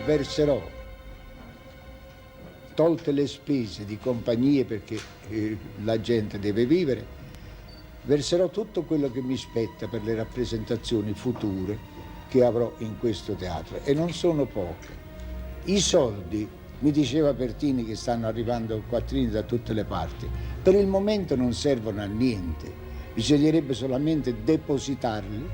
Verserò, tolte le spese di compagnie perché la gente deve vivere, verserò tutto quello che mi spetta per le rappresentazioni future che avrò in questo teatro, e non sono poche. I soldi, mi diceva Pertini, che stanno arrivando quattrini da tutte le parti, per il momento non servono a niente, bisognerebbe solamente depositarli,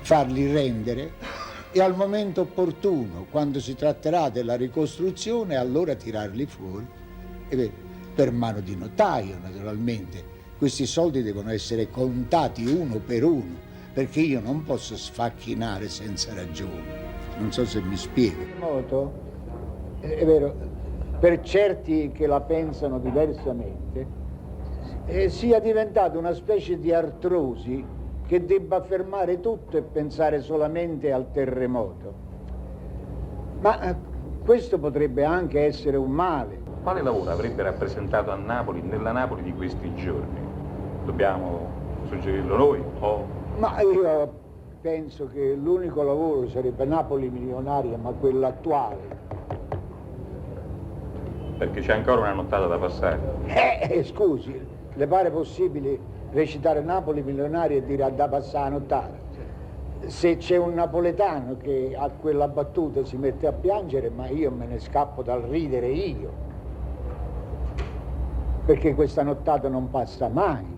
farli rendere, e al momento opportuno, quando si tratterà della ricostruzione, allora tirarli fuori, per mano di notaio naturalmente. Questi soldi devono essere contati uno per uno, perché io non posso sfacchinare senza ragione. Non so se mi spiego. È vero, per certi che la pensano diversamente, sia diventata una specie di artrosi che debba fermare tutto e pensare solamente al terremoto. Ma questo potrebbe anche essere un male. Quale lavoro avrebbe rappresentato a Napoli, nella Napoli di questi giorni? Dobbiamo suggerirlo noi o... Ma io penso che l'unico lavoro sarebbe Napoli milionaria, ma quello attuale. Perché c'è ancora una nottata da passare. Scusi, le pare possibile recitare Napoli milionaria e dire da passare la nottata? Se c'è un napoletano che a quella battuta si mette a piangere, ma io me ne scappo dal ridere io, perché questa nottata non passa mai.